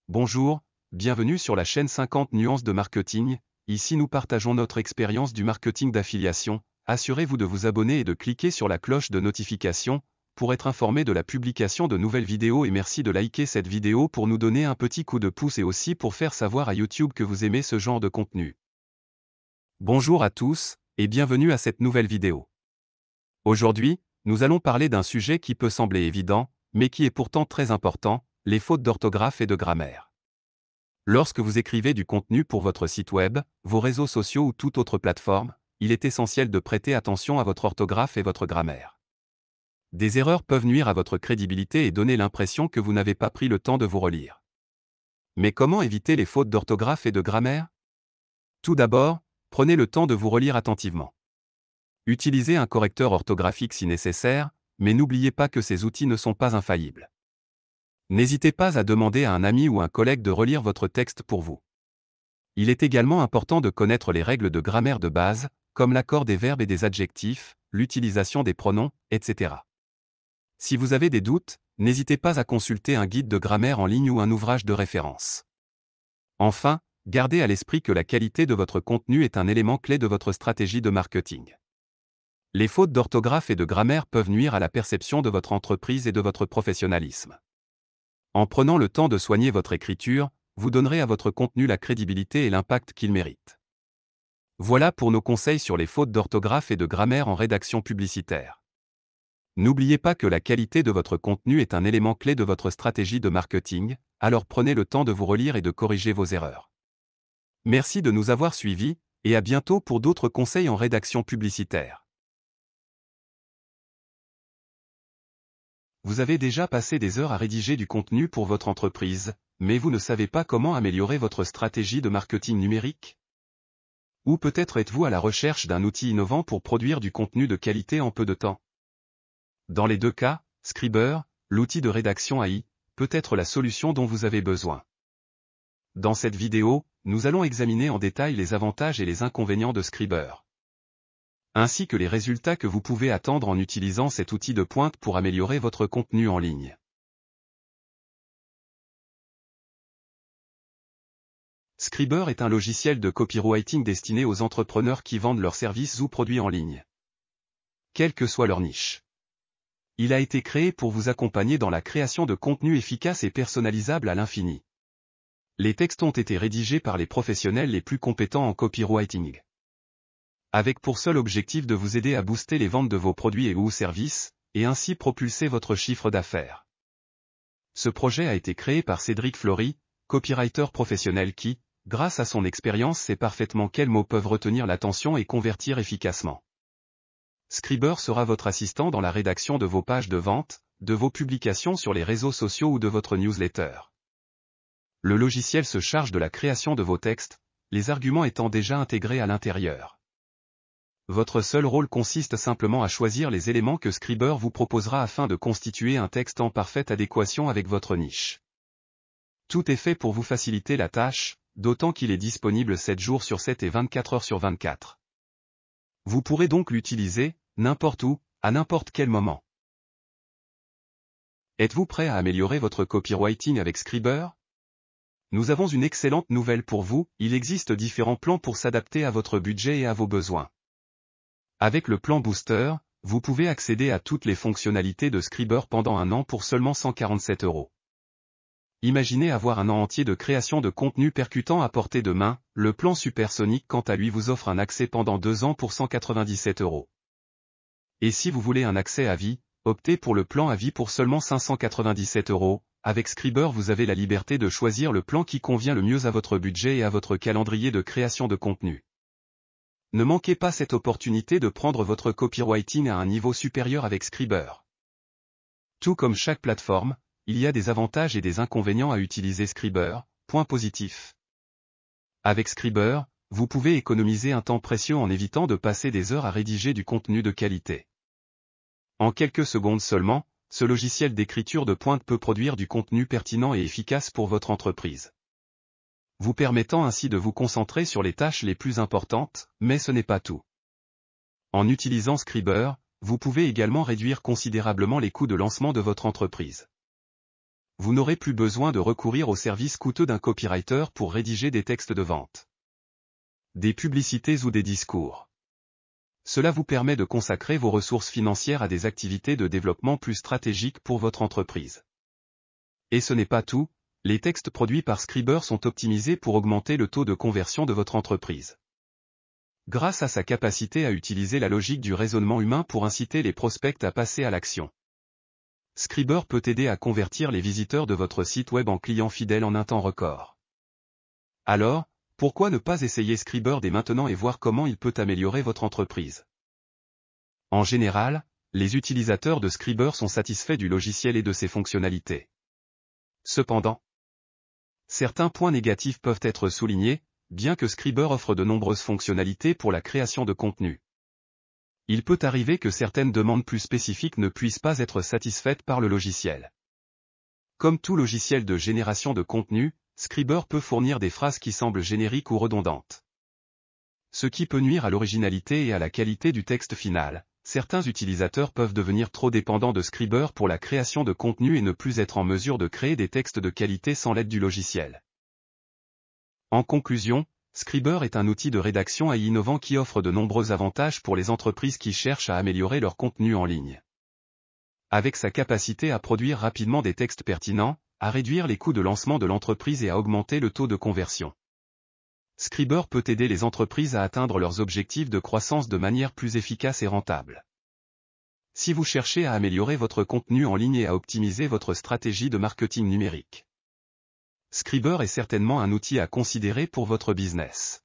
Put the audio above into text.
Bonjour, bienvenue sur la chaîne 50 nuances de marketing. Ici nous partageons notre expérience du marketing d'affiliation. Assurez-vous de vous abonner et de cliquer sur la cloche de notification pour être informé de la publication de nouvelles vidéos, et merci de liker cette vidéo pour nous donner un petit coup de pouce et aussi pour faire savoir à YouTube que vous aimez ce genre de contenu. Bonjour à tous et bienvenue à cette nouvelle vidéo. Aujourd'hui, nous allons parler d'un sujet qui peut sembler évident, mais qui est pourtant très important, les fautes d'orthographe et de grammaire. Lorsque vous écrivez du contenu pour votre site web, vos réseaux sociaux ou toute autre plateforme, il est essentiel de prêter attention à votre orthographe et votre grammaire. Des erreurs peuvent nuire à votre crédibilité et donner l'impression que vous n'avez pas pris le temps de vous relire. Mais comment éviter les fautes d'orthographe et de grammaire? Tout d'abord, prenez le temps de vous relire attentivement. Utilisez un correcteur orthographique si nécessaire, mais n'oubliez pas que ces outils ne sont pas infaillibles. N'hésitez pas à demander à un ami ou un collègue de relire votre texte pour vous. Il est également important de connaître les règles de grammaire de base, comme l'accord des verbes et des adjectifs, l'utilisation des pronoms, etc. Si vous avez des doutes, n'hésitez pas à consulter un guide de grammaire en ligne ou un ouvrage de référence. Enfin, gardez à l'esprit que la qualité de votre contenu est un élément clé de votre stratégie de marketing. Les fautes d'orthographe et de grammaire peuvent nuire à la perception de votre entreprise et de votre professionnalisme. En prenant le temps de soigner votre écriture, vous donnerez à votre contenu la crédibilité et l'impact qu'il mérite. Voilà pour nos conseils sur les fautes d'orthographe et de grammaire en rédaction publicitaire. N'oubliez pas que la qualité de votre contenu est un élément clé de votre stratégie de marketing, alors prenez le temps de vous relire et de corriger vos erreurs. Merci de nous avoir suivis, et à bientôt pour d'autres conseils en rédaction publicitaire. Vous avez déjà passé des heures à rédiger du contenu pour votre entreprise, mais vous ne savez pas comment améliorer votre stratégie de marketing numérique? Ou peut-être êtes-vous à la recherche d'un outil innovant pour produire du contenu de qualité en peu de temps? Dans les deux cas, Scriber, l'outil de rédaction AI, peut être la solution dont vous avez besoin. Dans cette vidéo, nous allons examiner en détail les avantages et les inconvénients de Scriber, ainsi que les résultats que vous pouvez attendre en utilisant cet outil de pointe pour améliorer votre contenu en ligne. Scriber est un logiciel de copywriting destiné aux entrepreneurs qui vendent leurs services ou produits en ligne, quelle que soit leur niche. Il a été créé pour vous accompagner dans la création de contenus efficaces et personnalisables à l'infini. Les textes ont été rédigés par les professionnels les plus compétents en copywriting, avec pour seul objectif de vous aider à booster les ventes de vos produits et/ou services, et ainsi propulser votre chiffre d'affaires. Ce projet a été créé par Cédric Flory, copywriter professionnel qui, grâce à son expérience, sait parfaitement quels mots peuvent retenir l'attention et convertir efficacement. Scriber sera votre assistant dans la rédaction de vos pages de vente, de vos publications sur les réseaux sociaux ou de votre newsletter. Le logiciel se charge de la création de vos textes, les arguments étant déjà intégrés à l'intérieur. Votre seul rôle consiste simplement à choisir les éléments que Scriber vous proposera afin de constituer un texte en parfaite adéquation avec votre niche. Tout est fait pour vous faciliter la tâche, d'autant qu'il est disponible 7 jours sur 7 et 24 heures sur 24. Vous pourrez donc l'utiliser, n'importe où, à n'importe quel moment. Êtes-vous prêt à améliorer votre copywriting avec Scriber? Nous avons une excellente nouvelle pour vous, il existe différents plans pour s'adapter à votre budget et à vos besoins. Avec le plan Booster, vous pouvez accéder à toutes les fonctionnalités de Scriber pendant un an pour seulement 147 €. Imaginez avoir un an entier de création de contenu percutant à portée de main. Le plan Supersonic quant à lui vous offre un accès pendant 2 ans pour 197 €. Et si vous voulez un accès à vie, optez pour le plan à vie pour seulement 597 €. Avec Scriber vous avez la liberté de choisir le plan qui convient le mieux à votre budget et à votre calendrier de création de contenu. Ne manquez pas cette opportunité de prendre votre copywriting à un niveau supérieur avec Scriber. Tout comme chaque plateforme, il y a des avantages et des inconvénients à utiliser Scriber. Point positif. Avec Scriber, vous pouvez économiser un temps précieux en évitant de passer des heures à rédiger du contenu de qualité. En quelques secondes seulement, ce logiciel d'écriture de pointe peut produire du contenu pertinent et efficace pour votre entreprise, vous permettant ainsi de vous concentrer sur les tâches les plus importantes, mais ce n'est pas tout. En utilisant Scriber, Vous pouvez également réduire considérablement les coûts de lancement de votre entreprise. Vous n'aurez plus besoin de recourir aux services coûteux d'un copywriter pour rédiger des textes de vente, des publicités ou des discours. Cela vous permet de consacrer vos ressources financières à des activités de développement plus stratégiques pour votre entreprise. Et ce n'est pas tout, les textes produits par Scriber sont optimisés pour augmenter le taux de conversion de votre entreprise. Grâce à sa capacité à utiliser la logique du raisonnement humain pour inciter les prospects à passer à l'action. Scriber peut aider à convertir les visiteurs de votre site web en clients fidèles en un temps record. Alors, pourquoi ne pas essayer Scriber dès maintenant et voir comment il peut améliorer votre entreprise? En général, les utilisateurs de Scriber sont satisfaits du logiciel et de ses fonctionnalités. Cependant, certains points négatifs peuvent être soulignés, bien que Scriber offre de nombreuses fonctionnalités pour la création de contenu. Il peut arriver que certaines demandes plus spécifiques ne puissent pas être satisfaites par le logiciel. Comme tout logiciel de génération de contenu, Scriber peut fournir des phrases qui semblent génériques ou redondantes. Ce qui peut nuire à l'originalité et à la qualité du texte final. Certains utilisateurs peuvent devenir trop dépendants de Scriber pour la création de contenu et ne plus être en mesure de créer des textes de qualité sans l'aide du logiciel. En conclusion, Scriber est un outil de rédaction AI innovant qui offre de nombreux avantages pour les entreprises qui cherchent à améliorer leur contenu en ligne. Avec sa capacité à produire rapidement des textes pertinents, à réduire les coûts de lancement de l'entreprise et à augmenter le taux de conversion, Scriber peut aider les entreprises à atteindre leurs objectifs de croissance de manière plus efficace et rentable. Si vous cherchez à améliorer votre contenu en ligne et à optimiser votre stratégie de marketing numérique, Scriber est certainement un outil à considérer pour votre business.